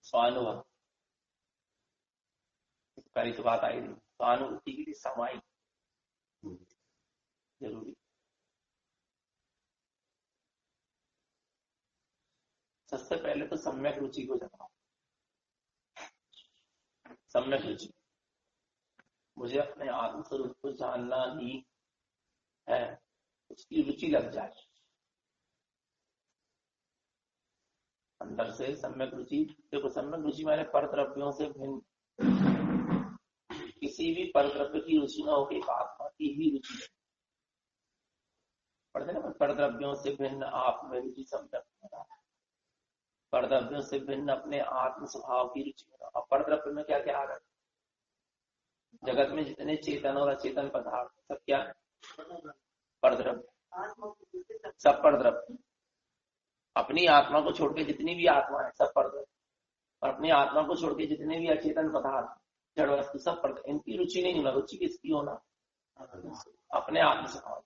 स्वानुभव करी तो बात आई नहीं। स्वानुभूति के लिए समाई जरूरी। सबसे पहले तो सम्यक रुचि को जगाओ। सम्यक रुचि, मुझे अपने आत्म स्वरूप को जानना ही है, उसकी रुचि लग जाए अंदर से। सम्यक रुचि, देखो सम्यक रुचि माने परद्रव्यों से भिन्न, किसी भी परद्रव्य की रुचि न हो, एक आत्मा की ही रुचि है। पढ़ते ना, परद्रव्यों से भिन्न आप में रुचि सम्यक होना, परद्रव्यों से भिन्न अपने आत्म स्वभाव की रुचि होना। और परद्रव्य में क्या क्या आ रहा है? जगत में जितने चेतन और अचेतन पदार्थ सब क्या परद्रव्य, सब परद्रव्य। अपनी आत्मा को छोड़ के जितनी भी आत्मा है सब परद्रव्य, और अपनी आत्मा को छोड़ के जितने भी अचेतन पदार्थ जड़ वस्तु सब परद्रव्य। इनकी रुचि नहीं होना। रुचि किसकी होना? अपने आत्म स्वभाव,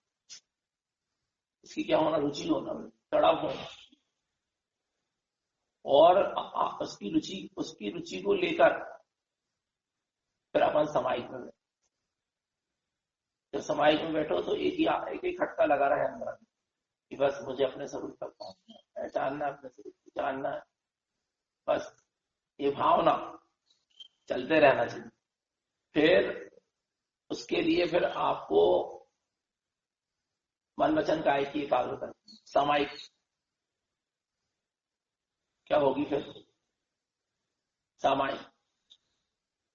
इसकी क्या होना? रुचि होना, तड़प होना। और उसकी रुचि को लेकर फिर अपन समाहित में बैठो। जब समाहित में बैठो तो एक ही खटका लगा रहा है अंदर कि बस मुझे अपने स्वरूप तक पहुंचना है, जानना है, अपने स्वरूप को जानना है। बस ये भावना चलते रहना चाहिए। फिर उसके लिए फिर आपको मन वचन काया की एकाग्रता समाहित क्या होगी? फिर सामायिक।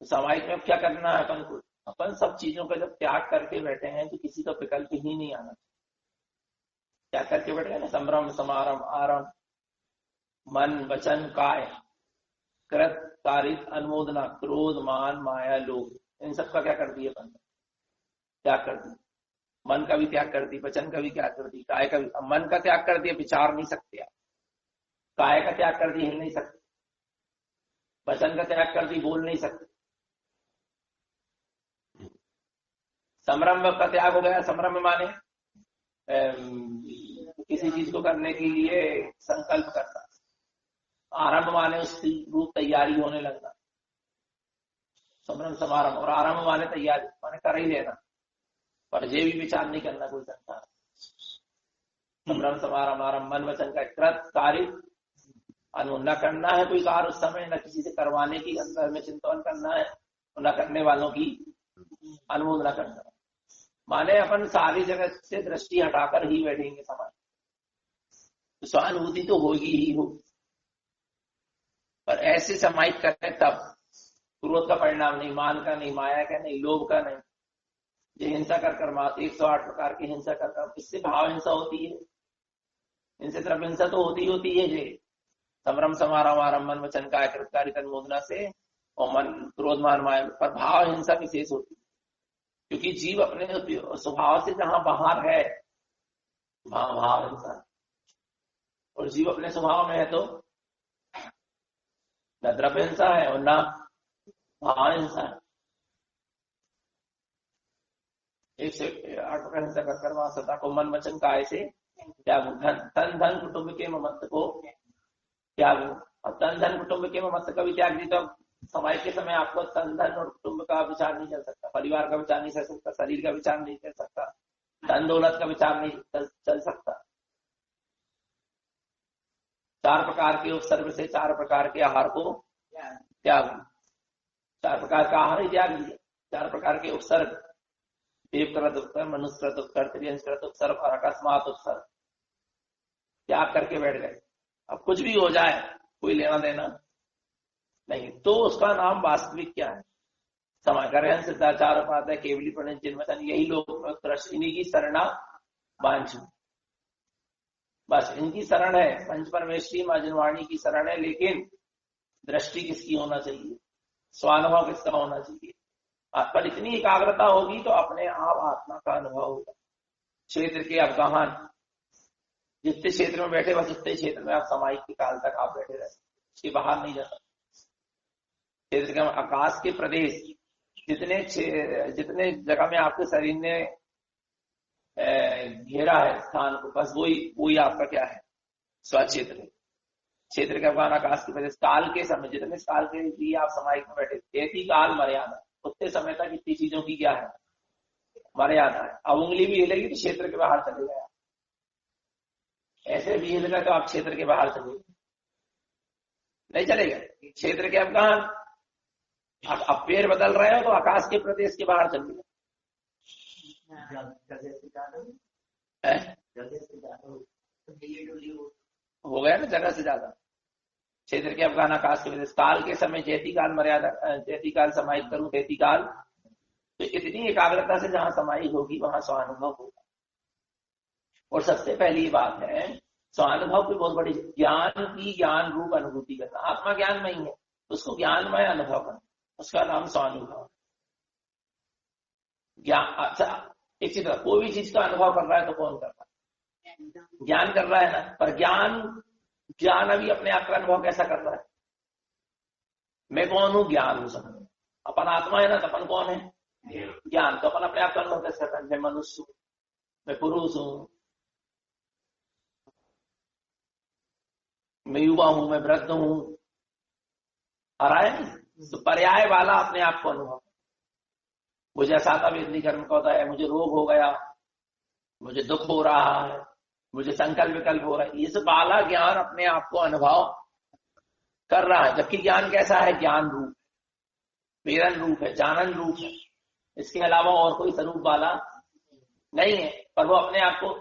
सामायिक में अब क्या करना है अपन को? अपन सब चीजों का जब त्याग करके बैठे हैं तो किसी का विकल्प ही नहीं आना। त्याग करके बैठे हैं ना, संभ्रम समारंभ आरंभ मन वचन काय कृत कारित अनुमोदना क्रोध मान माया लोभ, इन सब का क्या कर दिया अपन? त्याग कर दिया। मन का भी त्याग कर दी, वचन का भी त्याग कर दी, काय का भी। मन का त्याग कर दिया, विचार नहीं सकते आप। काय का त्याग कर दी, हिल नहीं सकते। वचन का त्याग कर दी, बोल नहीं सकते। संभ्रम का त्याग हो गया। संभ्रम माने किसी चीज को करने के लिए संकल्प करना। आरंभ माने उसकी रूप तैयारी होने लगना। संभ्रम समारंभ। और आरंभ माने तैयारी, माने कर ही लेना, पर ये भी विचार नहीं करना कोई संसार। संभ्रम समारंभ आरंभ मन वचन का कृत कार्य न करना है कोई कार्य उस समय, न किसी से करवाने की अंदर में चिंतन करना है, न करने वालों की अनुमोदना करना है। माने अपन सारी जगह से दृष्टि हटाकर ही बैठेंगे समाज, तो सहानुभूति तो होगी ही होगी। पर ऐसे समाहित करें तब क्रोध का परिणाम नहीं, मान का नहीं, माया का नहीं, लोभ का नहीं। ये हिंसा कर 108 प्रकार की हिंसा कर, इससे भाव हिंसा होती है। इनसे तरफ हिंसा तो होती है। ये संभ्रम समारंभ आरंभ मन वचन काय कृतकारी अनुमोदना से, और मन क्रोध मान माया पर भाव हिंसा विशेष होती है। क्योंकि जीव अपने स्वभाव से जहां बाहर है वहां भाव हिंसा, और जीव अपने स्वभाव में है तो न द्रव्य हिंसा है और न भाव हिंसा है। 108 प्रकार हिंसा कर वहां सदा को मन वचन काय से त्यागू। तन धन कुटुंब के ममत्व को त्यागू। और तन धन कुटुंब के ममत्व का भी त्याग दी तो समय के समय आपको तन धन और कुटुंब का विचार नहीं चल सकता, परिवार का विचार नहीं चल सकता, शरीर का विचार नहीं चल सकता, धन दौलत का विचार नहीं चल सकता। 4 प्रकार के उपसर्ग से 4 प्रकार के आहार को त्याग। 4 प्रकार का आहार ही त्याग दिया। 4 प्रकार के उपसर्ग, देवकृत उपसर्ग, मनुष्यकृत उपसर्ग, त्रियंशकृत उपसर्ग और अकस्मात उपसर्ग त्याग करके बैठ गए। अब कुछ भी हो जाए कोई लेना देना नहीं, तो उसका नाम वास्तविक क्या है? समाकरण सिद्धाचार उपाध्याय केवली प्रणित जिनवचन, यही लोग इन्हीं की शरणा वांछू। बस इनकी शरण है, पंच परमेश्वरी मां जिनवाणी की शरण है। लेकिन दृष्टि किसकी होना चाहिए? स्वानुभव किसका होना चाहिए? पर इतनी एकाग्रता होगी तो अपने आप आत्मा का अनुभव होगा। क्षेत्र के अवगाहन, जितने क्षेत्र में बैठे बस उतने क्षेत्र में आप समाहित के काल तक आप बैठे रहे, उसके बाहर नहीं जाता। क्षेत्र के आकाश के प्रदेश, जितने जगह में आपके शरीर ने घेरा है स्थान को, बस वही आपका क्या है? स्वक्षेत्र। क्षेत्र के अवगाहन आकाश की वजह से काल के समय जितने काल के लिए आप समाहिक में बैठे, तेती काल मर्यादा, उतने समय तक इतनी चीजों की क्या है मर्यादा है। अब उंगली भी हिलेगी तो क्षेत्र के बाहर चले गया, ऐसे भी हिलेगा तो आप क्षेत्र के बाहर चले गए, नहीं चलेगा क्षेत्र के अवगाहन। अब पैर बदल रहे हो तो आकाश के प्रदेश के बाहर चले गए, हो गया ना जगह से ज्यादा। क्षेत्र के अवगाहन आकाश के वजह से काल के समय जैती काल मर्यादा, जैती काल समाहित करूं तैती काल, तो इतनी एकाग्रता से जहां समाहित होगी वहां स्वानुभव होगा। और सबसे पहली बात है स्वानुभव की बहुत बड़ी ज्ञान की ज्ञान रूप अनुभूति करना। आत्मा ज्ञानमय है, उसको ज्ञानमय अनुभव करना, उसका नाम स्वानुभव। ज्ञान, अच्छा एक चीज, कोई भी चीज का अनुभव कर रहा है तो कौन कर रहा है? ज्ञान कर रहा है ना। पर ज्ञान अभी अपने आप का अनुभव कैसा कर रहा है? मैं कौन हूं? ज्ञान हूं। समझ, अपन आत्मा है ना, तो अपन कौन है? ज्ञान। तो अपन अपने आप का अनुभव कैसे करता है? मैं मनुष्य हूं, मैं पुरुष हूं, मैं युवा हूं, मैं वृद्ध हूं, आ रहा है नहीं? तो पर्याय वाला अपने आप को अनुभव। मुझे असाता वेदनी कर्म का होता है, मुझे रोग हो गया, मुझे दुख हो रहा है, मुझे संकल्प विकल्प हो रहा है, ये सब वाला ज्ञान अपने आप को अनुभव कर रहा है। जबकि ज्ञान कैसा है? ज्ञान रूप, वेदन रूप है, जानन रूप है, इसके अलावा और कोई स्वरूप वाला नहीं है। पर वो अपने आप को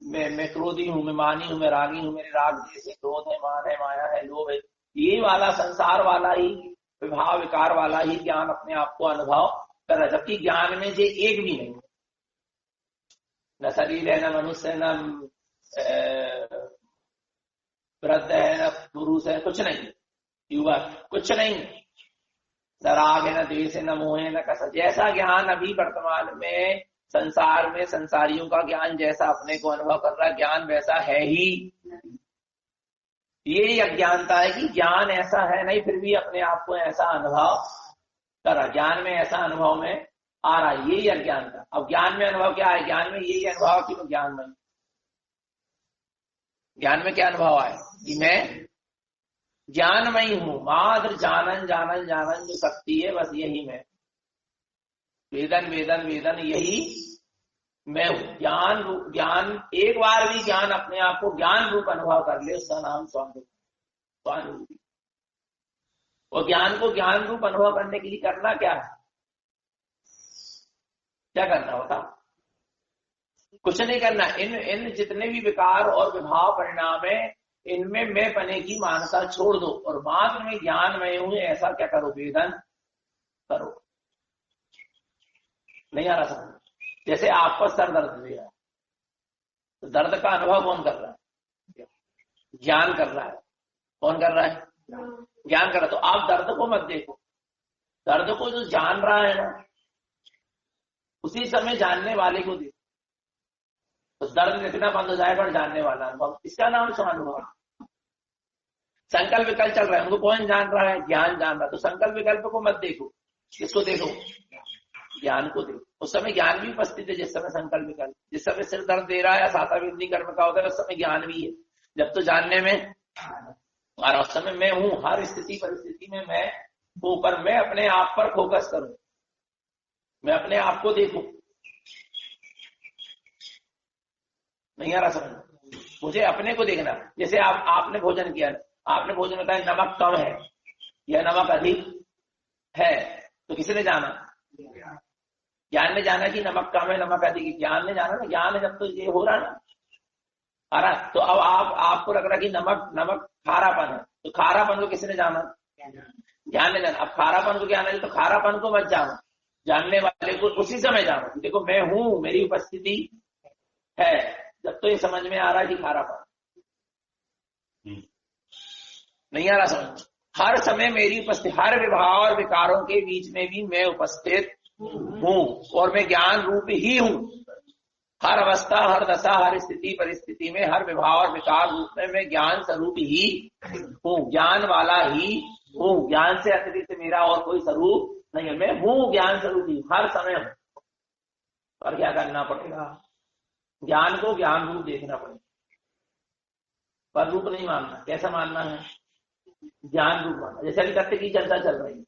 मैं क्रोधी हूं, मैं मानी हूं, मैं रागी हूं, मेरे राग जैसे क्रोध है, मान है, माया है, लोभ है, ये वाला संसार वाला ही विभाव विकार वाला ही ज्ञान अपने आप को अनुभव कर रहा है। जबकि ज्ञान में जो एक भी नहीं, न शरीर है, न मनुष्य है, न वृद्ध है, न पुरुष है, कुछ नहीं, युवा कुछ नहीं, न राग है, न द्वेष है, न मोह है, न कसर। जैसा ज्ञान अभी वर्तमान में संसार में संसारियों का ज्ञान जैसा अपने को अनुभव कर रहा है, ज्ञान वैसा है ही। ये अज्ञानता है कि ज्ञान ऐसा है नहीं, फिर भी अपने आप को ऐसा अनुभव कर रहा, ज्ञान में ऐसा अनुभव में आ रहा है, यही अज्ञानता। अब ज्ञान में अनुभव क्या है? ज्ञान में यही अनुभव कि मैं ज्ञानमय। ज्ञान में क्या अनुभव आए कि मैं ज्ञानमय हूं, मात्र जानन जानन जानन जो शक्ति है, बस यही मैं, वेदन वेदन वेदन यही मैं हूं। ज्ञान रूप, ज्ञान एक बार भी ज्ञान अपने आप को ज्ञान रूप अनुभव कर ले, उसका नाम स्वानुभूति। और ज्ञान को ज्ञान रूप अनुभव करने के लिए करना क्या है? क्या करना होता? कुछ नहीं करना। इन जितने भी विकार और विभाव परिणाम है, इनमें मैं पने की मानता छोड़ दो और मात्र में ज्ञान में हूं, ऐसा क्या करो? वेदन करो। नहीं आ रहा समझ? जैसे आपको सर दर्द दिया, तो दर्द का अनुभव कौन कर रहा है? ज्ञान कर रहा है। कौन कर रहा है? ज्ञान कर रहा है। तो आप दर्द को मत देखो, दर्द को जो जान रहा है ना, उसी समय जानने वाले को देखो, तो दर्द इतना बंद हो जाएगा और जानने वाला अनुभव, इसका नाम स्वानुभव। संकल्प विकल्प चल रहा है, उनको कौन जान रहा है? ज्ञान जान रहा है। तो संकल्प विकल्प को मत देखो, किसको देखो? ज्ञान को देखो। उस समय ज्ञान भी उपस्थित है, जिस समय संकल्प विकल्प, जिस समय सिर दर्द दे रहा है, साता वेदनी कर्म का होता है, उस समय ज्ञान भी है। जब तो जानने में और उस समय मैं हूं, हर स्थिति परिस्थिति में मैं हूं, पर मैं अपने आप पर फोकस करूं, मैं अपने आप को देखूं। नहीं आ रहा समझ? मुझे अपने को देखना। जैसे आपने भोजन किया, आपने भोजन बताया नमक कम है या नमक अधिक है, तो किसने जाना? ज्ञान ने जाना कि नमक कम है नमक अधिक है, ज्ञान ने जाना ना। ज्ञान है जब तो ये हो रहा ना, आ रहा। तो अब आपको लग रहा कि नमक खारापन है, तो खारापन को किसने जाना? ज्ञान ने जाना। अब खारापन को ज्ञान है तो खारापन को मत जानो, जानने वाले को उसी समय जानो। देखो मैं हूं, मेरी उपस्थिति है, जब तो ये समझ में आ रहा है कि खारापन। नहीं आ रहा समझ? हर समय मेरी उपस्थिति, हर विभाव और विकारों के बीच में भी मैं उपस्थित हूं और मैं ज्ञान रूप ही हूं। हर अवस्था, हर दशा, हर स्थिति परिस्थिति में, हर विभाव और विकार रूप में मैं ज्ञान स्वरूप ही हूं, ज्ञान वाला ही हूं। ज्ञान से अतिरिक्त मेरा और कोई स्वरूप नहीं है, मैं हूं ज्ञान स्वरूप ही, हर समय हूं। और क्या करना पड़ेगा? ज्ञान को ज्ञान रूप देखना पड़ेगा, पर रूप नहीं मानना। कैसा मानना है? ज्ञान रूप माना। जैसे अभी तत्व की चर्चा चल रही है,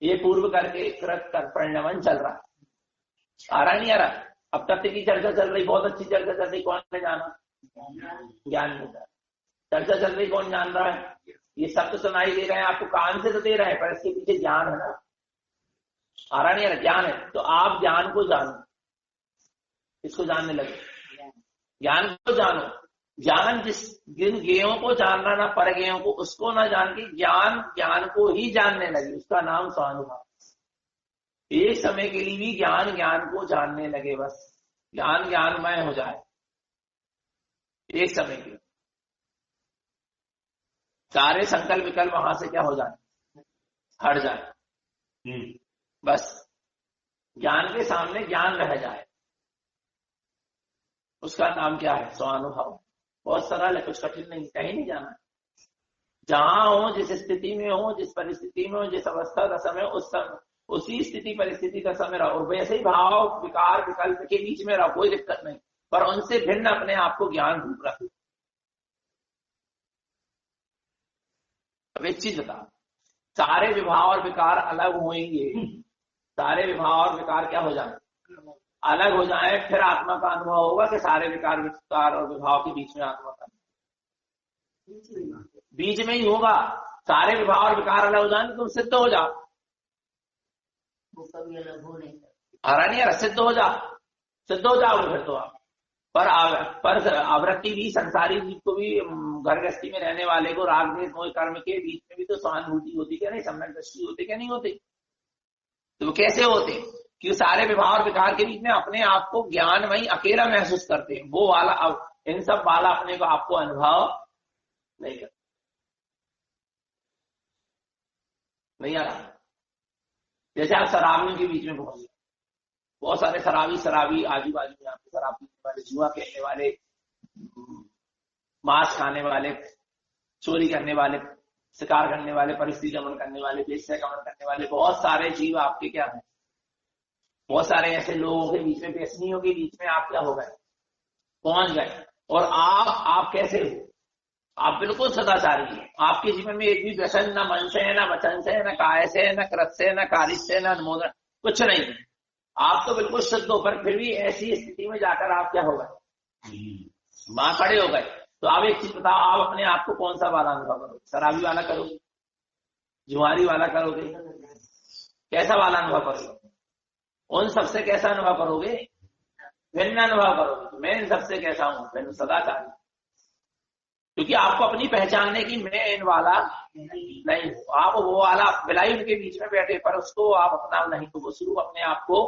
ये पूर्व करके कृत कर परिणमन चल रहा है, आ रहा नहीं आ रहा। अब तत्व की चर्चा चल रही, बहुत अच्छी चर्चा चल रही, कौन ने जाना? ज्ञान मिलता। चर्चा चल रही, कौन जान रहा है? ये सब तो सुनाई दे रहे हैं आपको, कान से तो दे रहे हैं, पर इसके पीछे ज्ञान है ना, आ रहा नहीं आ रहा? ज्ञान है। तो आप ज्ञान को जानो, इसको जानने लगे, ज्ञान को जानो। ज्ञान जिन ज्ञेयों को जानना ना, पर ज्ञेयों को, उसको ना जान के ज्ञान को ही जानने लगे, उसका नाम स्वानुभव। एक समय के लिए भी ज्ञान को जानने लगे, बस ज्ञानमय हो जाए एक समय के, सारे संकल्प विकल्प वहां से क्या हो जाए, हट जाए। बस ज्ञान के सामने ज्ञान रह जाए, उसका नाम क्या है? स्वानुभव। बहुत सरल है, कुछ कठिन नहीं, कहीं नहीं जाना। जहां हो, जिस स्थिति में हो, जिस परिस्थिति में हो, जिस अवस्था का समय, उसी स्थिति परिस्थिति का समय रहो, और वैसे ही भाव विकार विकल्प के बीच में रहो, कोई दिक्कत नहीं, पर उनसे भिन्न अपने आप को ज्ञान रूप रखो। अब एक चीज बता, सारे विभाव और विकार अलग होंगे, सारे विभाव और विकार क्या हो जाए, अलग हो जाए, फिर आत्मा का अनुभव होगा कि सारे विकार और विभाव के बीच में आत्मा का, बीच में ही होगा। सारे विभाव और विकार अलग हो जाए तो तुम सिद्ध हो जाओ, हरा नहीं हरा, सिद्ध हो जाओगे फिर तो आप। पर आवृत्ति भी, संसारी जीव को भी, घर गृहस्थी में रहने वाले को, राग द्वेष मोह कर्म के बीच में भी तो सहानुभूति होती क्या नहीं, सम्यक दृष्टि होती क्या नहीं होती? तो वो कैसे होते? कि सारे विभाव और विकार के बीच में अपने आप को ज्ञानमयी अकेला महसूस करते हैं, वो वाला, अब इन सब वाला अपने को आपको अनुभव नहीं करता, नहीं आ रहा। जैसे आप शराबियों के बीच में पहुंच गए, बहुत सारे शराबी आजू बाजू में आपके, शराब पीने वाले, जुआ खेलने वाले, मांस खाने वाले, चोरी करने वाले, शिकार करने वाले, परिस्थिति गमन करने वाले, वेश्या गमन करने वाले, बहुत सारे जीव आपके क्या है, बहुत सारे ऐसे लोगों के बीच में, व्यसनियों के बीच में आप क्या हो गए, पहुंच गए। और आप कैसे हो? आप बिल्कुल सदाचारी हैं, आपके जीवन में एक भी व्यसन, न मन से है, न वचन से, न काय से, न कृत से, न कार्य से, न अनुमोदन, कुछ नहीं। आप तो बिल्कुल शुद्ध हो, पर फिर भी ऐसी स्थिति में जाकर आप क्या हो गए, वहां खड़े हो गए। तो आप एक चीज बताओ, आप अपने आप को कौन सा वाला अनुभव करोगे? शराबी वाला करोगे, जुआरी वाला करोगे, कैसा वाला अनुभव करोगे? उन सबसे कैसा अनुभव करोगे? भिन्न अनुभव करोगे। तो मैं इन सबसे कैसा हूं? मैं सदाचारी, क्योंकि आपको अपनी पहचानने की मैं इन वाला नहीं हूं। आप वो वाला बिलाई उनके बीच में बैठे, पर उसको आप अपना नहीं, तो वो शुरू अपने आप को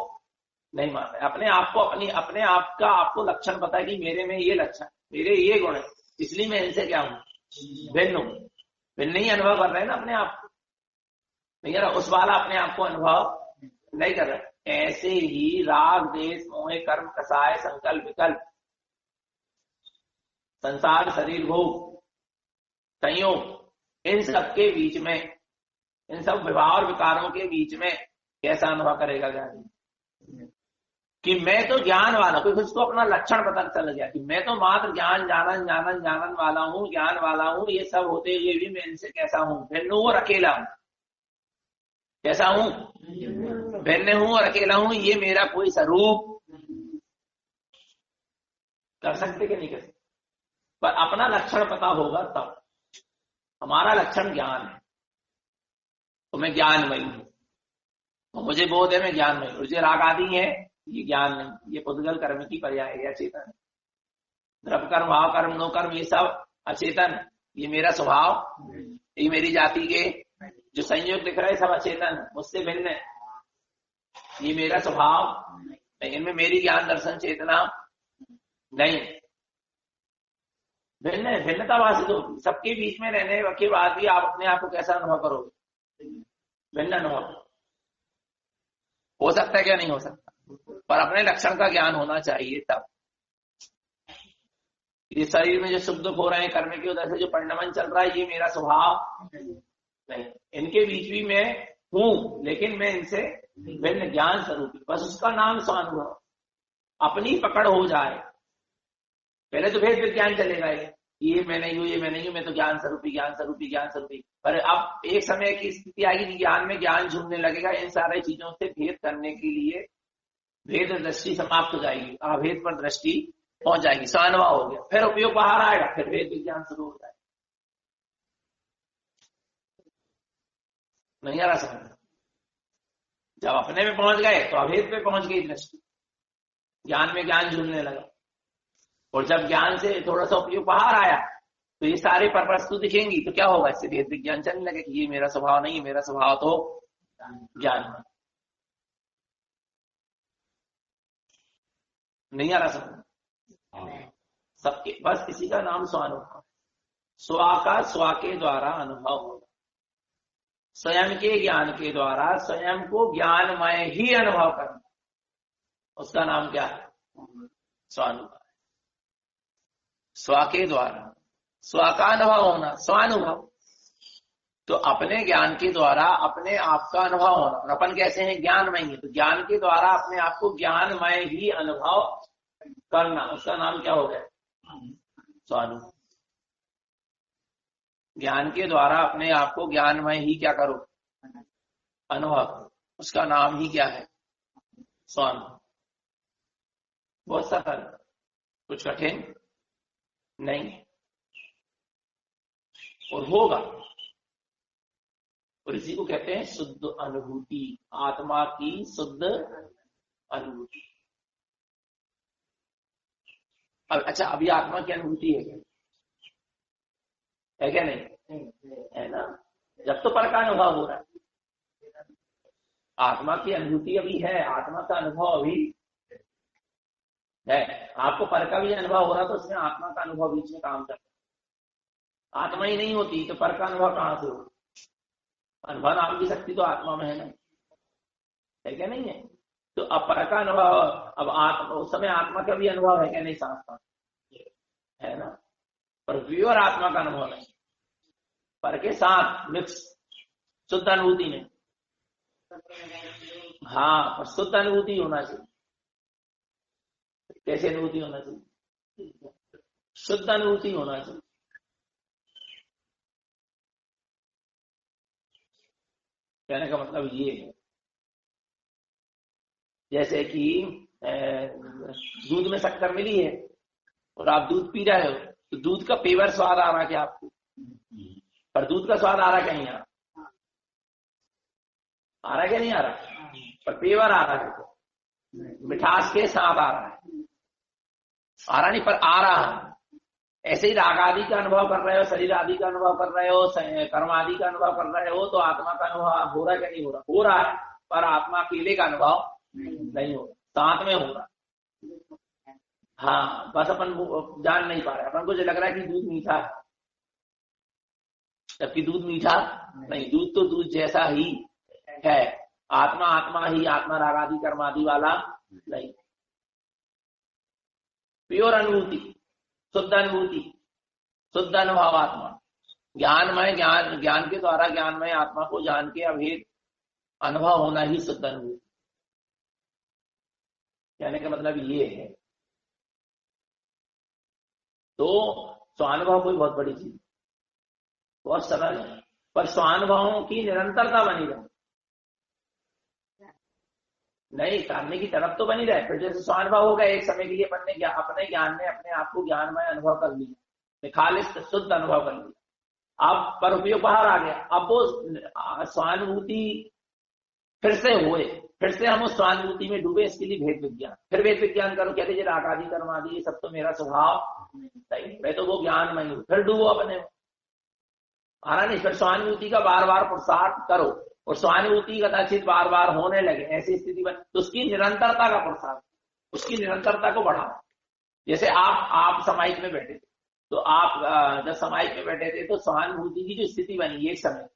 नहीं मान रहे। अपने आप का आपको लक्षण पता है कि मेरे में ये लक्षण, मेरे ये गुण है, इसलिए मैं इनसे क्या हूं, भिन्न हूं। भिन्न ही अनुभव कर रहे हैं ना अपने आप को, नहीं यार, उस वाला अपने आप को अनुभव नहीं कर रहे। ऐसे ही राग देश मोह कर्म कसाय संकल्प विकल्प, संसार शरीर भोग संयोग, इन सब के बीच में, इन सब विभाव और विकारों के बीच में कैसा अनुभव करेगा ज्ञानी? कि मैं तो ज्ञान वाला, कोई उसको अपना लक्षण पता चल गया कि मैं तो मात्र ज्ञान जानन वाला हूं, ज्ञान वाला हूं। ये सब होते हुए भी मैं इनसे कैसा हूं, भिन्न हूं और अकेला हूं। कैसा हूं? भिन्न हूं और अकेला हूं। ये मेरा कोई स्वरूप कर सकते कि नहीं कर सकते? पर अपना लक्षण पता होगा तब। हमारा लक्षण ज्ञान है, तो मैं ज्ञानमयी हूं, तो मुझे बोध है मैं ज्ञानमयी हूं। मुझे राग आदि है, ये ज्ञान नहीं, ये पुद्गल कर्म की पर्याय है, अचेतन। द्रव्य कर्म, भाव कर्म, नो कर्म, ये सब अचेतन। ये मेरा स्वभाव, ये मेरी जाति के जो संयोग दिख रहे हैं सब अचेतन, मुझसे भिन्न है। ये मेरा स्वभाव, इनमें मेरी ज्ञान दर्शन चेतना नहीं, भिन्न है। भिन्नता वासित होगी। सबके बीच में रहने के बाद भी आप अपने आप को कैसा अनुभव करोगे? भिन्न अनुभव हो सकता है क्या? नहीं हो सकता। पर अपने लक्षण का ज्ञान होना चाहिए तब। ये शरीर में जो सुख दुख हो रहे हैं, कर्म की वजह से जो परिणमन चल रहा है, ये मेरा स्वभाव नहीं। इनके बीच भी मैं हूं, लेकिन मैं इनसे भिन्न ज्ञान स्वरूप, बस उसका नाम स्वानुभव। अपनी पकड़ हो जाए, पहले तो भेद विज्ञान चलेगा, ये मैं नहीं हूँ, ये मैं नहीं हूँ, मैं तो ज्ञान स्वरूपी, ज्ञान स्वरूपी, ज्ञान स्वरूपी। पर अब एक समय की स्थिति आएगी कि ज्ञान में ज्ञान झूमने लगेगा, इन सारी चीजों से भेद करने के लिए भेद दृष्टि समाप्त हो जाएगी, अभेद पर दृष्टि पहुंच जाएगी, स्वानुभव हो गया, फिर उपयोग बाहर आएगा, फिर भेद विज्ञान शुरू हो जाएगा। नहीं आ रहा समझ? जब अपने में पहुंच गए तो अभेद पे पहुंच गई दृष्टि, ज्ञान में ज्ञान झूमने लगा, और जब ज्ञान से थोड़ा सा उपयोग बाहर आया तो ये सारे पर वस्तु दिखेंगी, तो क्या होगा, इससे भेद विज्ञान चलने लगे कि ये मेरा स्वभाव नहीं है, मेरा स्वभाव तो ज्ञान में। नहीं आ रहा समझ? सबके बस इसी का नाम स्वानुभव। स्वा का स्वा के द्वारा अनुभव होगा, स्वयं के ज्ञान के द्वारा स्वयं को ज्ञानमय ही अनुभव करना, उसका नाम क्या है, स्वानुभव। स्वा के द्वारा स्वा का अनुभव होना, स्वानुभव। तो अपने ज्ञान के द्वारा अपने आप का अनुभव होना, और अपन कैसे हैं, ज्ञानमय है, तो ज्ञान के द्वारा अपने आप को ज्ञानमय ही अनुभव करना, उसका नाम क्या हो गया, स्वानुभव। ज्ञान के द्वारा अपने आप को ज्ञानमय ही क्या करो, अनुभव करो, उसका नाम ही क्या है, स्वानुभव। बहुत सरल, कुछ कठिन नहीं है, और होगा, और इसी को कहते हैं शुद्ध अनुभूति, आत्मा की शुद्ध अनुभूति। अच्छा, अभी आत्मा की अनुभूति है क्या, है क्या नहीं, है ना? जब तो पर का अनुभव हो रहा है, आत्मा की अनुभूति अभी है, आत्मा का अनुभव अभी है। आपको पर का भी अनुभव हो रहा तो उसमें आत्मा का अनुभव बीच में काम करता है। आत्मा ही नहीं होती तो पर का अनुभव कहां से हो, अनुभव नाम की शक्ति तो आत्मा में है ना, है क्या नहीं है? तो अब पर का अनुभव, अब आत्मा, उस समय आत्मा का भी अनुभव है क्या नहीं, साथ है ना, पर प्योर आत्मा का अनुभव नहीं, पर के साथ मिक्स शुद्ध अनुभूति में। हाँ, पर शुद्ध अनुभूति होना चाहिए। कैसे अनुभूति होना चाहिए, शुद्ध अनुभूति होना चाहिए। कहने का मतलब ये है, जैसे कि दूध में शक्कर मिली है और आप दूध पी रहे हो, तो दूध का पेवर स्वाद आ रहा क्या आपको, पर दूध का स्वाद आ रहा क्या नहीं आ रहा क्या नहीं आ रहा, पर पेवर आ रहा है, मिठास के साथ आ रहा है, आ रहा नहीं पर आ रहा है। ऐसे ही राग आदि का अनुभव कर रहे हो, शरीर आदि का अनुभव कर रहे हो, कर्म आदि का अनुभव कर रहे हो, तो आत्मा का अनुभव हो रहा है क्या नहीं हो रहा, हो रहा है, पर आत्मा अकेले का अनुभव नहीं हो रहा, साथ में हो रहा। हाँ, बस अपन जान नहीं पा रहे, अपन को जो लग रहा है कि दूध मीठा है, जबकि दूध मीठा नहीं, दूध तो दूध जैसा ही है, आत्मा आत्मा ही, आत्मा राग आदि कर्म आदि वाला नहीं। प्योर अनुभूति, शुद्ध अनुभूति, शुद्ध अनुभव आत्मा, ज्ञानमय, ज्ञान के द्वारा ज्ञानमय आत्मा को जान के अभेद अनुभव होना ही शुद्ध अनुभूति। कहने का मतलब ये है। तो स्वानुभव कोई बहुत बड़ी चीज, बहुत सरल है, पर स्वानुभवों की निरंतरता बनी रहे, नहीं करने की तरफ तो बनी रहे। फिर जैसे स्वानुभव हो गया, एक समय के लिए अपने ज्ञान में अपने आप को ज्ञानमय अनुभव कर लिया, खालिश शुद्ध अनुभव कर लिया, अब पर उपयोग बाहर आ गया, अब वो स्वानुभूति फिर से हुए, फिर से हम उस स्वानुभूति में डूबे, इसके लिए भेद विज्ञान, फिर भेद विज्ञान करो, कहते राग आदि कर्म आदि ये सब तो मेरा स्वभाव नहीं, मैं तो वो ज्ञानमय हूं, फिर डूबो अपने आना नहीं, फिर स्वानुभूति का बार बार पुरुषार्थ करो, और स्वानुभूति कदाचित बार बार होने लगे, ऐसी स्थिति बन, तो उसकी निरंतरता का पुरुषार्थ, उसकी निरंतरता को बढ़ाओ। जैसे आप समाहित में बैठे थे, तो आप जब समाहित में बैठे थे तो सहानुभूति की जो स्थिति बनी एक समय,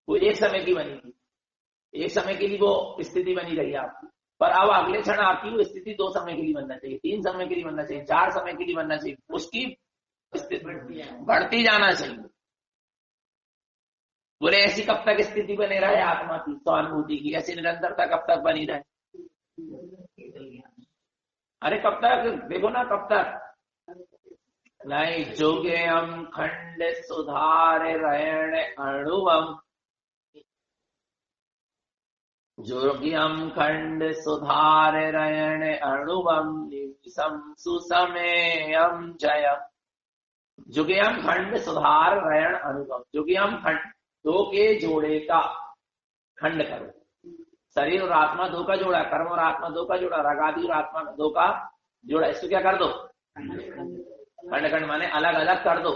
वो एक समय की बनी थी, एक समय के लिए वो स्थिति बनी रही आपकी, पर अब अगले क्षण आपकी वो स्थिति 2 समय के लिए बनना चाहिए, 3 समय के लिए बनना चाहिए, 4 समय के लिए बनना चाहिए, उसकी स्थिति बढ़ती जाना चाहिए। बोले ऐसी कब तक स्थिति बने रहे आत्मा की, स्वानुभूति की ऐसी निरंतरता कब तक बनी रहे? अरे कब तक, देखो ना कब तक, नहीं जुगेयम खंड सुधार रयण अणुवम, जुगेयम खंड सुधार रयण अणुवम निमिषम सुसमेयम जयम। जुगेयम खंड सुधार रयण अणुवम, जुगेयम खंड दो के जोड़े का खंड करो। शरीर और आत्मा दो का जोड़ा, कर्म और आत्मा दो का जोड़ा, रागादि और आत्मा दो का जोड़ा, इसको क्या कर दो? खंड खंड माने अलग अलग कर दो।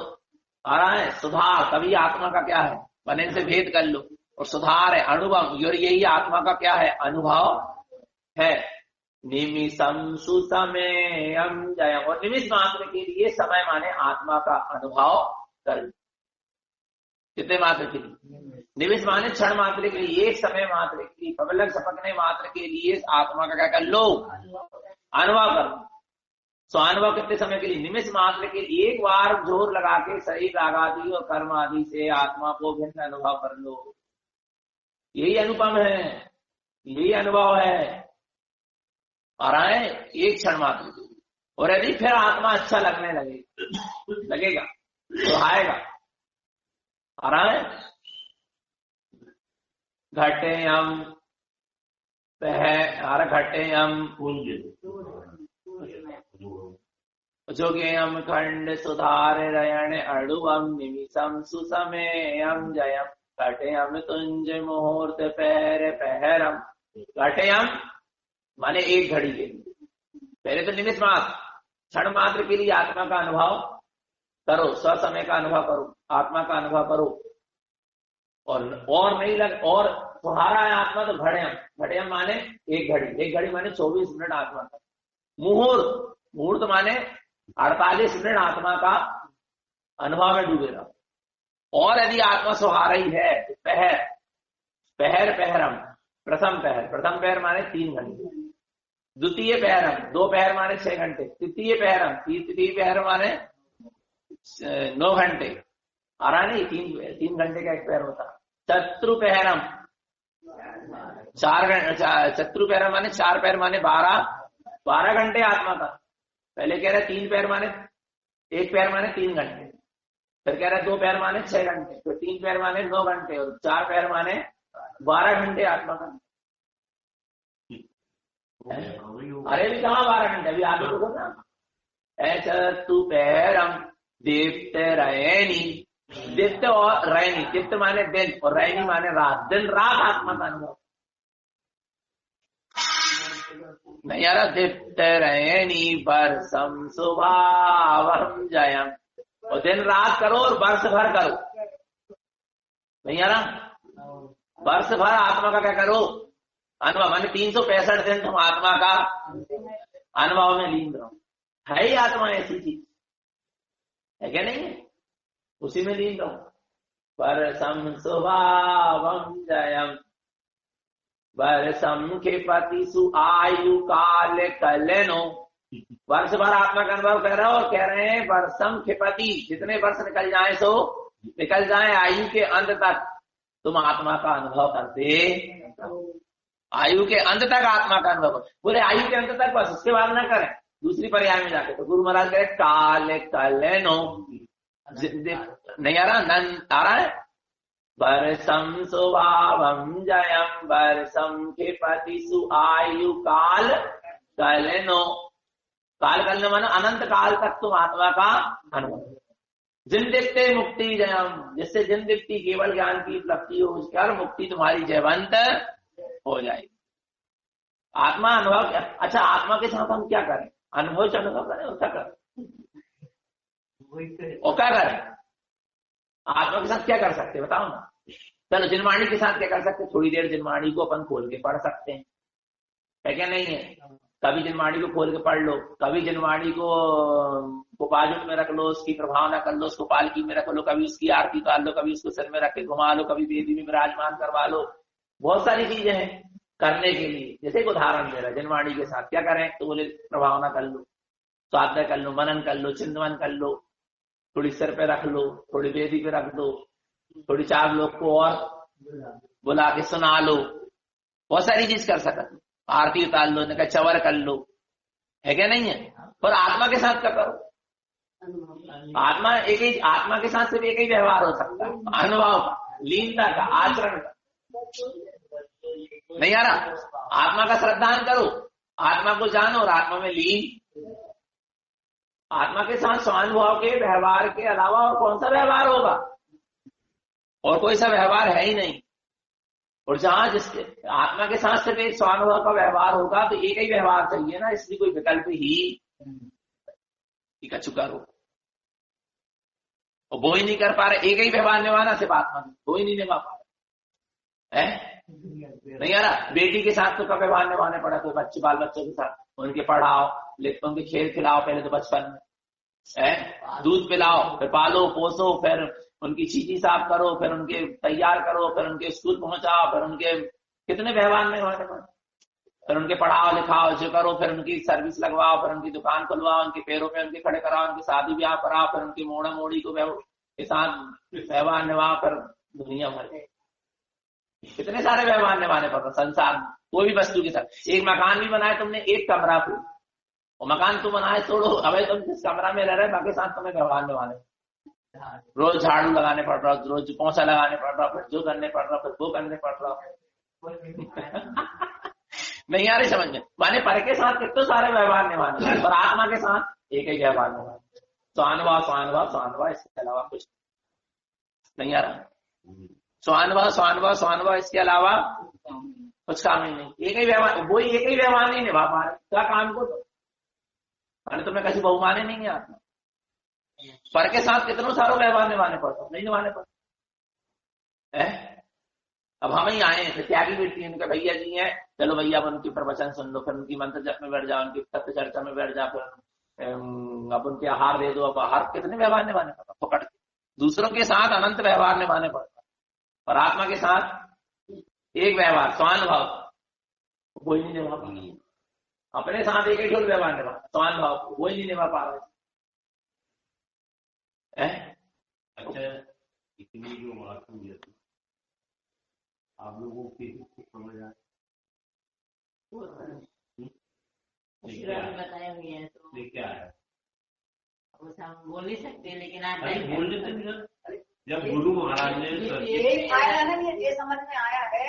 आ रहा है सुधार, तभी आत्मा का क्या है? बने से भेद कर लो। और सुधार है अनुभव, और यही आत्मा का क्या है? अनुभव है। निमिषम सुसमेयम जयम, और निमिष मात्र के लिए समय माने आत्मा का अनुभव कर लो। कितने मात्र के लिए? निमिष माने क्षण मात्र के लिए, एक समय मात्र के लिए, पलक झपकने मात्र के लिए आत्मा का क्या कर लो? अनुभव कर लो। स्वानुभव कितने समय के लिए? निमिष मात्र के लिए एक बार जोर लगा के शरीर आदि और कर्म आदि से आत्मा को भिन्न अनुभव कर लो। यही अनुपम है, यही अनुभव है। और आए एक क्षण मात्र के लिए। और यदि फिर आत्मा अच्छा लगने लगेगा तो आएगा। और आए घटे हम घटे हम जोगेयम खंड सुधार रयण अणुवम निमिषम सुसमेयम जयम। घटेयम तुंज मुहूर्त पैर पहरम। घटेयम माने एक घड़ी के लिए, पहले तो निमिष मात्र क्षण मात्र के लिए आत्मा का अनुभव करो, स्वसमय का अनुभव करो, आत्मा का अनुभव करो। और नहीं लग, और तुम्हारा है आत्मा तो घटेयम। घटेयम माने एक घड़ी, एक घड़ी माने 24 मिनट आत्मा का। मुहूर्त, मुहूर्त माने 48 मिनट आत्मा का अनुभव में डूबे रहो। और यदि आत्मा सुहार ही है तो पहर, पहर पहरम, प्रथम पहर माने 3 घंटे, द्वितीय पहरम 2 पहर माने 6 घंटे, तृतीय पहरम, तृतीय पहर माने 9 घंटे। आ रहा नहीं? 3 घंटे का एक पहर होता। चतुर्पहरम 4 घंटे, चतुर्पहरम माने 4 पहर माने 12 घंटे आत्मा का। पहले कह रहे 3 पैर माने, एक पैर माने 3 घंटे, फिर कह रहे 2 पैर माने 6 घंटे, फिर 3 पैर माने 9 घंटे, और 4 पैर माने 12 घंटे आत्मा का। अरे भी कहाँ 12 घंटे, अभी आगे देखो ना। ऐसा तू पैरम दीप्त रैनी, दीप्त और रैनी, दीप्त माने दिन और रैनी माने रात, दिन रात आत्मा का अनुभव। नहीं यार, दीप्त रैनी बरसम सुभावम जयम, और दिन रात करो और वर्ष भर करो। नहीं यार, वर्ष भर आत्मा का क्या करो? अनुभव, माने 365 दिन तुम आत्मा का अनुभव में लीन रहो। है ही आत्मा ऐसी चीज है क्या? नहीं है? उसी में लीन रहो। बरसम सुभावम जयम, वर्षम के पति सु आयु काल कलेनो। वर्ष भर आत्मा का अनुभव कर रहे हो और कह रहे हैं वर्षम के पति, जितने वर्ष निकल जाए सो निकल जाए, आयु के अंत तक तुम आत्मा का अनुभव करते, आयु के अंत तक आत्मा का अनुभव। बोले आयु के अंत तक बस, उसके बाद ना करें। दूसरी पर्याय में जाके तो गुरु महाराज कहे काल कलेनो। नहीं आ रहा है? वर्षम सुभावम जयम, वर्षम के पति सु आयु काल कलेनो। काल कलने मानो अनंत काल तक तुम आत्मा का अनुभव। जिन दीप्ते मुक्ति जयम, जिससे जिन दीप्ति केवल ज्ञान की प्राप्ति हो, उसका मुक्ति तुम्हारी जयवंत हो जाएगी। आत्मा अनुभव। अच्छा, आत्मा के साथ हम क्या करें? अनुभव से अनुभव करें और क्या करें? और क्या करें? आत्मा के साथ क्या कर सकते बताओ ना। चलो, जिनवाणी के साथ क्या कर सकते? थोड़ी देर जिनवाणी को अपन खोल के पढ़ सकते हैं, है क्या? नहीं है? कभी जिनवाणी को खोल के पढ़ लो, कभी जिनवाणी को बाजू में रख लो, उसकी प्रभावना कर लो, उसको पालकी में रख लो, कभी उसकी आरती उतार लो, कभी उसको सिर में रख के घुमा लो, कभी वेदी में विराजमान करवा लो। बहुत सारी चीजें हैं करने के लिए। जैसे एक उदाहरण दे रहा है, जिनवाणी के साथ क्या करें? तो बोले प्रभावना कर लो, स्वाध्याय कर लो, मनन कर लो, चिंतन कर लो, थोड़ी सिर पे रख लो, थोड़ी वेदी पे रख दो, थोड़ी 4 लोग को और बुला के सुना लो। बहुत सारी चीज कर सकते। आरती उतार लो, चवर कर लो, है क्या? नहीं है? पर आत्मा के साथ क्या करो? आत्मा आत्मा के साथ सिर्फ एक ही व्यवहार हो सकता है, अनुभव का, लीनता का, आचरण का। नहीं आ रहा? आत्मा का श्रद्धान करो, आत्मा को जानो और आत्मा में लीन। आत्मा के साथ स्वानुभव के व्यवहार के अलावा और कौन सा व्यवहार होगा? और कोई सा व्यवहार है ही नहीं। और जहां जिसके आत्मा के साथ सिर्फ एक स्वानुभव का व्यवहार होगा तो एक ही व्यवहार चाहिए ना, इसलिए कोई विकल्प ही का चुका रो। और वो ही नहीं कर पा रहे, एक ही व्यवहार निभाना सिर्फ आत्मा में, वो ही नहीं निभा पा रहे है। नहीं आ रहा? बेटी के साथ तो कब व्यवहार निभाने पड़ा, तो बच्चे बाल बच्चों के साथ उनके पढ़ाओ, उनके खेल खिलाओ, पहले तो बचपन में है, दूध पिलाओ, फिर पालो पोसो, फिर उनकी चीजी साफ करो, फिर उनके तैयार करो, फिर उनके स्कूल पहुंचाओ, फिर उनके कितने व्यवहार निभाने पड़े, फिर उनके पढ़ाओ लिखाओ जो करो, फिर उनकी सर्विस लगवाओ, फिर उनकी दुकान खुलवाओ, उनके पैरों पे उनके खड़े कराओ, उनकी शादी ब्याह कराओ, फिर उनकी मोड़ा मोड़ी को के साथ व्यवहार निभाओ, फिर दुनिया भर कितने सारे व्यवहार निभाने पड़ते संसार में, कोई भी वस्तु के साथ। एक मकान भी बनाए तुमने, एक कमरा पे, और मकान तुम बनाए छोड़ो, अबे तुम जिस कमरा में रह रहे बाकी साथ तुम्हें व्यवहार निभाने, रोज झाड़ू लगाने पड़ रहा, रोज पोंछा लगाने पड़ रहा, फिर जो करने पड़ रहा, फिर वो करने पड़ रहा। नहीं आ रही समझ में? माने पर के साथ कितने सारे व्यवहार निभाने, और आत्मा के साथ एक ही व्यवहार निभाने। स्वानुभव स्वानुभव स्वानुभव, इसके अलावा कुछ नहीं आ रहा। स्वानुभव स्वानुभव स्वानुभव, इसके अलावा कुछ काम ही नहीं। एक ही व्यवहार, वही एक ही व्यवहार नहीं निभा पा रहे क्या काम को, तो तुम्हें कैसे बहुमाने नहीं है आत्मा। पर के साथ कितनों सारों व्यवहार निभाने पड़ता, नहीं निभाने पड़ता है। अब हम ही आए हैं, त्यागी बेटी उनके भैया जी हैं, चलो भैया उनकी प्रवचन सुन लो, फिर उनकी मंत्र जप में बैठ जाओ, उनकी तत्व चर्चा में बैठ जाओ, फिर अब उनके आहार दे दो। अब आहार कितने व्यवहार निभाने पड़ता, पकड़ के दूसरों के साथ अनंत व्यवहार निभाने पड़ता, और आत्मा के साथ एक व्यवहार स्वानुभव, कोई नहीं निभा पा रहा। अपने साथ एक ही ठोल व्यवहार निभा, स्वानुभव कोई नहीं निभा पा रहा है। अच्छा, इतनी जो बात हुई है आप लोगों की समझ आए? बताया हुई है तो क्या है, हम बोल नहीं सकते, लेकिन आप बोलने से जब गुरु महाराज ने ये आया है ना, ये समझ में आया है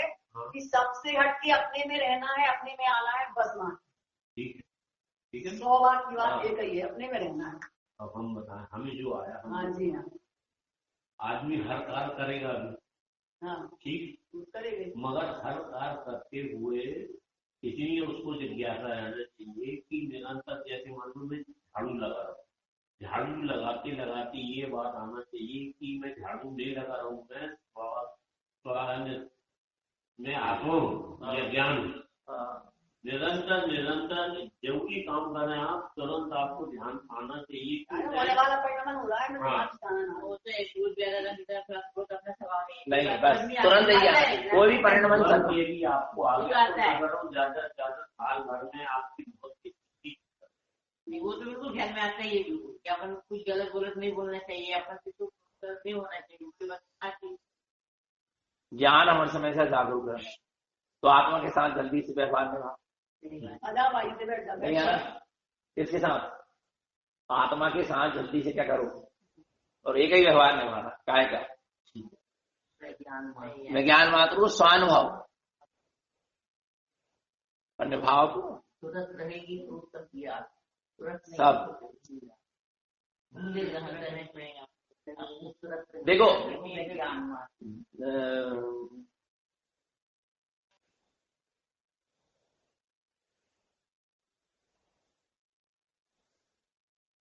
कि सबसे हट के अपने में रहना है, अपने में आना है, बस ना। ठीक है 100 बात की बात ये कही है, अपने में रहना है। अब हम बताएं, हमें जो आया, हाँ जी हाँ, आदमी हर कार्य करेगा अभी, हाँ ठीक करेंगे, मगर हर कार्य करते हुए इतनी उसको जिज्ञासा रहना चाहिए कि निरंतर, जैसे मान लो मैं झाड़ू लगा रहा हूँ, झाड़ू लगाते लगाते ये बात आना चाहिए कि मैं झाड़ू नहीं लगा रहा हूँ, मैं आत्मा हूँ या ज्ञान हूँ। निरंतर निरंतर जो भी काम कर रहे हैं आप, तुरंत आपको ध्यान आना चाहिए। होने वाला परिणाम हो रहा है, वो तो एक दूध ज्यादा अपना सवाल नहीं, बस तुरंत ही कोई भी परिणाम ये भी आपको आगे ज्यादा साल भर में आपकी बहुत वो तो बिल्कुल ध्यान में आता ही है, बिल्कुल कि अपन कुछ गलत गलत नहीं बोलना चाहिए, अपन कुछ गलत नहीं होना चाहिए, उसके बाद ज्ञान हमारे समय से जागरूक है, तो आत्मा के साथ जल्दी से व्यवहार निभा। नहीं यार, किसके साथ? आत्मा के साथ जल्दी से क्या करो, और एक ही व्यवहार निभाना, काय का विज्ञान मात्र स्वानुभव, और निभाव को तुरंत रहेगी तो सब किया, तुरंत सब देखो।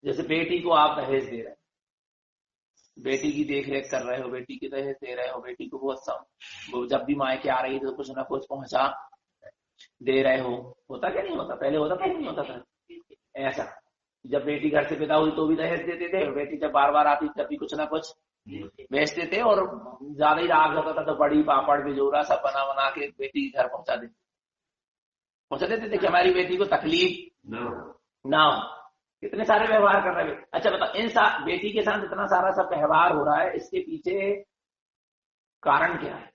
जैसे बेटी को आप दहेज दे रहे हैं, बेटी की देख रेख कर रहे हो, बेटी की दहेज दे रहे हो, बेटी को बहुत वो जब भी मायके आ रही है तो कुछ ना कुछ पहुंचा दे रहे हो। होता क्या नहीं होता? पहले होता क्या नहीं होता था ऐसा? जब बेटी घर से पैदा हुई तो भी दहेज देते थे, बेटी जब बार बार आती तब भी कुछ ना कुछ बेचते थे, और ज्यादा ही राग होता था तो बड़ी पापड़ बिजोरा सब बना बना के बेटी घर पहुंचा देते थे कि हमारी बेटी को तकलीफ ना हो। कितने सारे व्यवहार कर रहे हैं। अच्छा बताओ, इन बेटी के साथ इतना सारा सब व्यवहार हो रहा है, इसके पीछे कारण क्या है?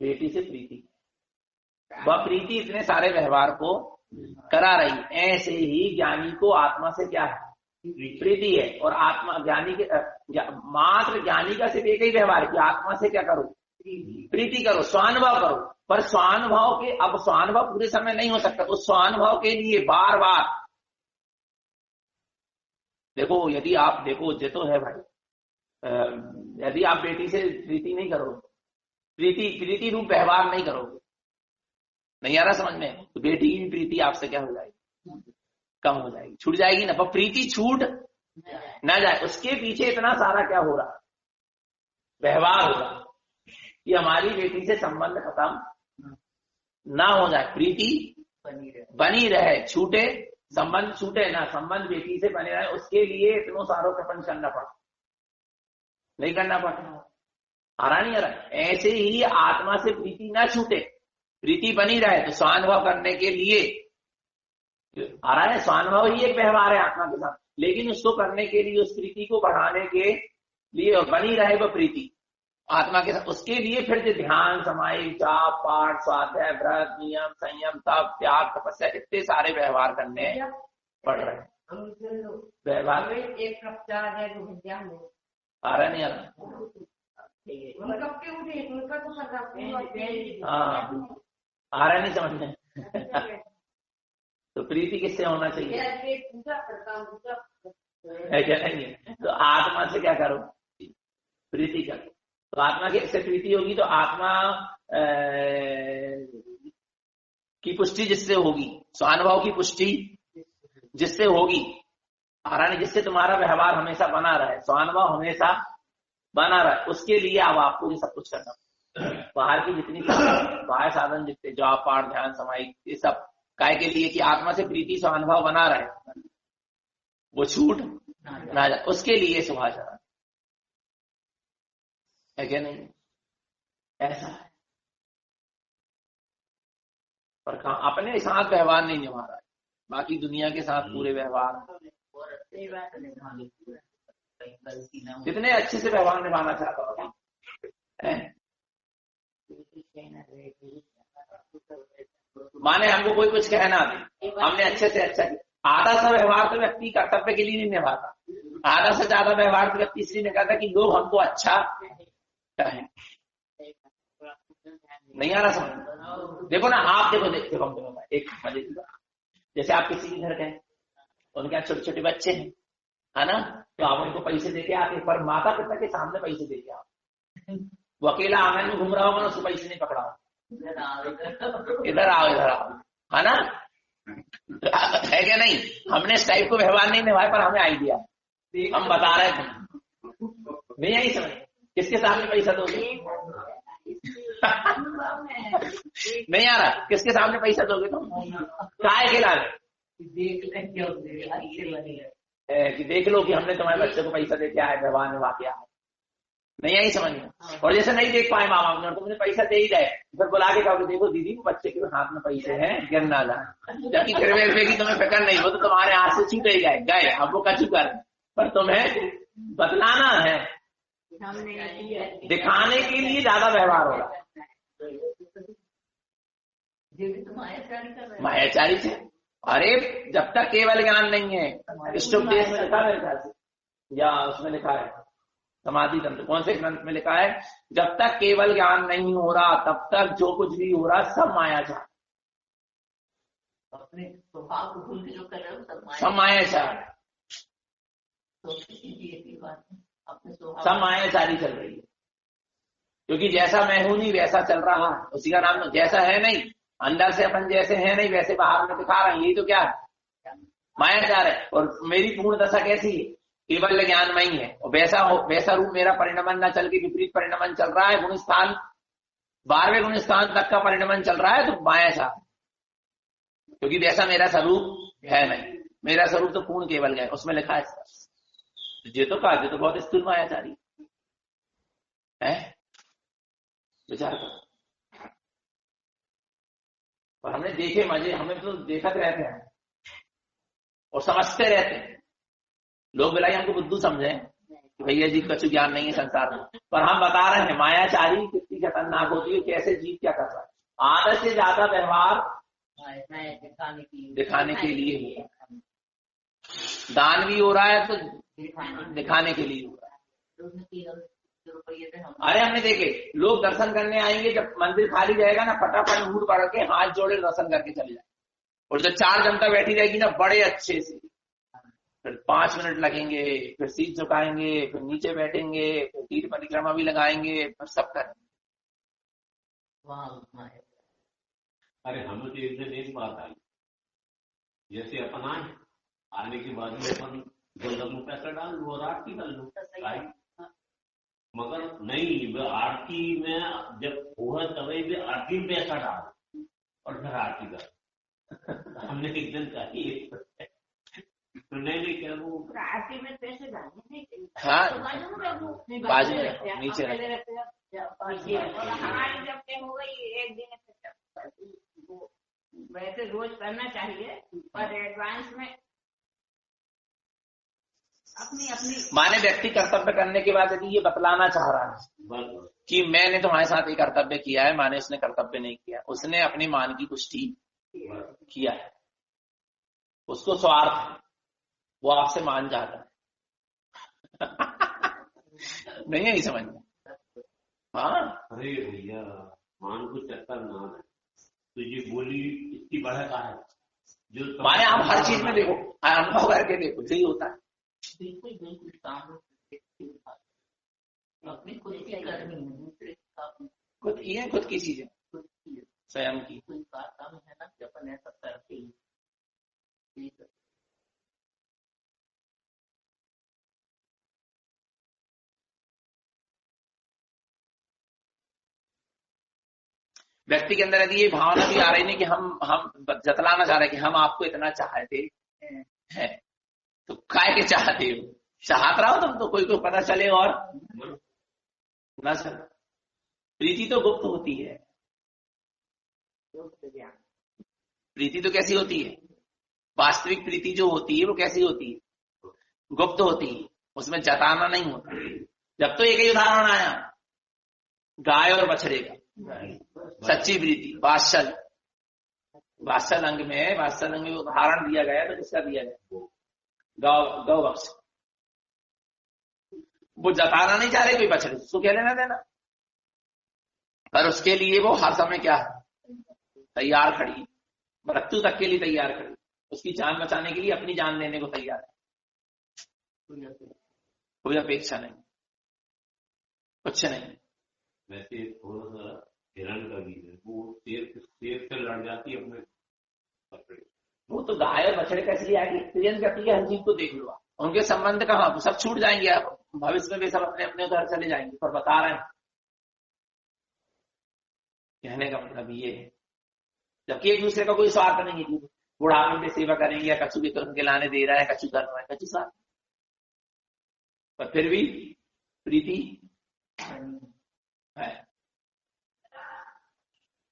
बेटी से प्रीति, वह प्रीति इतने सारे व्यवहार को करा रही। ऐसे ही ज्ञानी को आत्मा से क्या है? प्रीति है। और आत्मा ज्ञानी के मात्र ज्ञानी का सिर्फ एक ही व्यवहार है कि आत्मा से क्या करो, प्रीति करो, स्वानुभव करो। पर स्वानुभव के, अब स्वानुभव पूरे समय नहीं हो सकता, तो स्वानुभव के लिए बार बार देखो, यदि आप देखो ये तो है भाई, यदि आप बेटी से प्रीति नहीं करोगे, प्रीति रूप व्यवहार नहीं करोगे, नहीं आ रहा समझ में, तो बेटी की भी प्रीति आपसे क्या हो जाएगी, कम हो जाएगी, छूट जाएगी ना। पर प्रीति छूट ना जाए, उसके पीछे इतना सारा क्या हो रहा, व्यवहार हो रहा कि हमारी बेटी से संबंध खत्म ना हो जाए, प्रीति बनी रहे, छूटे संबंध, छूटे ना, संबंध बेटी से बने रहे। उसके लिए इतनो सारो प्रपंच करना पड़ा, नहीं करना पड़ा, आ रहा नहीं आ रहा। ऐसे ही आत्मा से प्रीति ना छूटे, प्रीति बनी रहे, तो स्वानुभव करने के लिए आ रहा है, स्वानुभव ही एक व्यवहार है आत्मा के साथ, लेकिन उसको करने के लिए, उस प्रीति को बढ़ाने के लिए, और बनी रहे वो प्रीति आत्मा के साथ, उसके लिए फिर जो ध्यान, समाधि, जाप, पाठ, स्वाध्याय, व्रत, नियम, संयम, तप, त्याग, तपस्या, इतने सारे व्यवहार करने पड़ रहे हैं। व्यवहार एक कप चाय है तो विद्या में आ रहा नहीं आ रहा, हाँ आ रहा नहीं समझ में। तो प्रीति किससे होना चाहिए, ऐसा नहीं है। तो आत्मा से क्या करो, प्रीति करो। तो आत्मा की से प्रीति होगी तो आत्मा की पुष्टि जिससे होगी, स्वानुभव की पुष्टि जिससे होगी, आ रहा नहीं, जिससे तुम्हारा व्यवहार हमेशा बना रहे, स्वानुभव हमेशा बना रहे, उसके लिए अब आपको ये सब कुछ करना। बाहर की जितनी बाहर साधन जितने, जाप, पाठ, ध्यान, समाधि, ये सब काय के लिए कि आत्मा से प्रीति स्वानुभव बना रहे, वो छूट ना जाए, उसके लिए सुभाषण है क्या नहीं, ऐसा है। पर अपने साथ व्यवहार नहीं निभा रहा है, बाकी दुनिया के साथ पूरे व्यवहार, कितने अच्छे से व्यवहार निभाना चाहता होगा, माने हमको कोई कुछ कहना दे, हमने अच्छे से अच्छा किया, आधा सा व्यवहार तो व्यक्ति कर्तव्य के लिए नहीं निभाता, आधा से ज्यादा व्यवहार तो व्यक्ति इसलिए निभाता कि लोग हमको अच्छा कहें। नहीं आ रहा समझ, देखो ना आप, देखो हम दोनों एक मजे की बात, जैसे आप किसी के घर गए, उनके यहाँ छोटे छोटे बच्चे हैं, है ना, तो आप उनको पैसे देके आते, पर माता पिता के सामने पैसे देके आओ, वो अकेला आंगन में घूम रहा होगा ना, उसको पैसे नहीं पकड़ा, इधर आओ इधर आओ, है ना, है क्या नहीं। हमने इस टाइप को व्यवहार नहीं निभाया, पर हमें आइडिया, हम बता रहे थे, नहीं आई समझ, किसके सामने पैसा दोगे, नहीं आ रहा, किसके सामने पैसा दोगे तुम, काय के लाल कि देख लो कि हमने तुम्हारे बच्चे को पैसा दे के आए, व्यवहार निभा के आए, नहीं आई समझ में। और जैसे नहीं देख पाए माँ बाप ने, तो मुझे पैसा दे ही जाए, फिर बुला के कहोगे देखो दीदी बच्चे के हाथ में पैसे हैं, गिर ना जाए, जबकि फिर रुपए की तुम्हें फिक्र नहीं, वो तो तुम्हारे हाथ से छूटे गए, अब वो कचू कर, पर तुम्हें बतलाना है, दिखाने के लिए ज्यादा व्यवहार हो रहा है, मायाचारी से। अरे जब तक केवल ज्ञान नहीं है, स्टुपदेश में लिखा है मेरे ख्याल से, या उसमें लिखा है समाधि तंत्र, कौन से ग्रंथ में लिखा है, जब तक केवल ज्ञान नहीं हो रहा तब तक जो कुछ भी हो रहा सब मायाचार, अपने स्वभाव को भूल के जो कर रहे हो सब मायाचार, सब मायाचारी चल रही है, क्योंकि जैसा मैं हूं नहीं वैसा चल रहा है, उसी का नाम, जैसा है नहीं, अंदर से अपन जैसे है नहीं वैसे बाहर में दिखा रहा है, यही तो क्या है, मायाचार है। और मेरी पूर्ण दशा कैसी है, केवल ज्ञान में ही है, और वैसा रूप मेरा परिणमन न चल के विपरीत परिणमन चल रहा है, गुण स्थान 12वें गुण स्थान तक का परिणमन चल रहा है, तो मायाचार, क्योंकि वैसा मेरा स्वरूप है नहीं, मेरा स्वरूप तो पूर्ण केवल ज्ञान, उसमें लिखा है, ये तो कहा, ये तो बहुत स्थूल मायाचारी है, विचार करो। और हमने देखे मजे, हमें तो देखते रहते हैं और समझते रहते हैं, लोग बिलाई हमको बुद्धू समझे कि भैया जी कछु ज्ञान नहीं है संसार में, पर हम बता रहे हैं मायाचारी कितनी खतरनाक होती है, कैसे जीव क्या कर रहा है, आधा से ज्यादा व्यवहार दिखाने के लिए दान भी हो रहा है तो दिखाने दिखाने के लिए हो रहा है। तो उसमें 3 रुपये थे हम। अरे हमने देखे लोग दर्शन करने आएंगे, जब मंदिर खाली जाएगा ना फटाफट मुंह पड़ के हाथ जोड़े दर्शन करके चले जाए, और जब 4 जनता बैठी रहेगी ना बड़े अच्छे से, फिर 5 मिनट लगेंगे, फिर सीट झुकाएंगे, फिर नीचे बैठेंगे, फिर तीर्थ परिक्रमा भी लगाएंगे, फिर सब करेंगे। वहाँ अरे हमें तो एक दिन एक बात आई, जैसे अपन आने के बाद में अपन गोल्डन में पैसा डाल लो और आरती कर लो, राइट? मगर नहीं, वो आरती में जब हुआ तभी भी आरती में पैसा डाल और फिर आरती कर। हमने एक दिन कहा तो नहीं क्या वो आरती में पैसे डालने नहीं चाहिए। हाँ तो बाजू में रखो, नीचे रखो। और हमारी जब तय हो गई एक दिन वो वैसे रोज करना चाहिए, पर एडवांस में अपनी अपनी माने व्यक्ति कर्तव्य करने के बाद यदि ये बतलाना चाह रहा है कि मैंने तुम्हारे साथ ये कर्तव्य किया है, माने उसने कर्तव्य नहीं किया, उसने अपनी मान की पुष्टि किया है, उसको स्वार्थ है, वो आपसे मान जाता है। नहीं है ये समझ में? हाँ अरे भैया मान को चक्कर ना है, तो ये बोली इतनी बढ़ा है जो माने आप हर चीज में देखो, अनुभव करके देखो, यही होता है। बिल्कुल बिल्कुल सामने अपनी खुद की करनी है, दूसरे का खुद ये खुद की चीज है, खुद की स्वयं की। कोई काम है ना कि अपन ऐसा करते ही व्यक्ति के अंदर यदि ये भावना भी आ रही नहीं कि हम जतलाना चाह रहे कि हम आपको इतना चाहते हैं, तो काय के चाहते हो? चाहत रहा हो तुम तो कोई को पता चले और ना चले। प्रीति तो गुप्त होती है। प्रीति तो कैसी होती है? वास्तविक प्रीति जो होती है वो कैसी होती है? गुप्त होती है, उसमें जताना नहीं होता। जब तो एक ही उदाहरण आया गाय और बछड़े का, सच्ची प्रीति वात्सल अंग में उदाहरण दिया गया, तो किसका दिया गया? गौ बक्ष। वो जताना नहीं चाह रहे कोई बछड़े, उसको क्या लेना देना, पर उसके लिए वो हर समय क्या है? तैयार खड़ी, मृत्यु तक के लिए तैयार खड़ी, उसकी जान बचाने के लिए अपनी जान देने को तैयार है। कोई अपेक्षा नहीं, कुछ नहीं। वैसे थोड़ा सा हिरण का भी है, वो शेर से लड़ जाती है अपने पकड़े। वो तो गाय और बछड़े कैसे लिए आएगी? एक्सपीरियंस करती है, हर चीज को देख लो। उनके संबंध कहाँ, सब छूट जाएंगे, आप भविष्य में भी सब अपने अपने घर चले जाएंगे। पर बता रहे हैं, कहने का मतलब ये है, जबकि एक दूसरे का कोई स्वार्थ नहीं है। बुढ़ापे में सेवा करेंगे या कछु भी के लाने दे रहा है, कछु कर रहा है, कछु स्वार्थ, पर फिर भी प्रीति है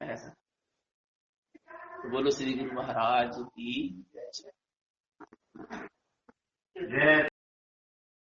ऐसा। तो बोलो श्री गुरु महाराज की जय।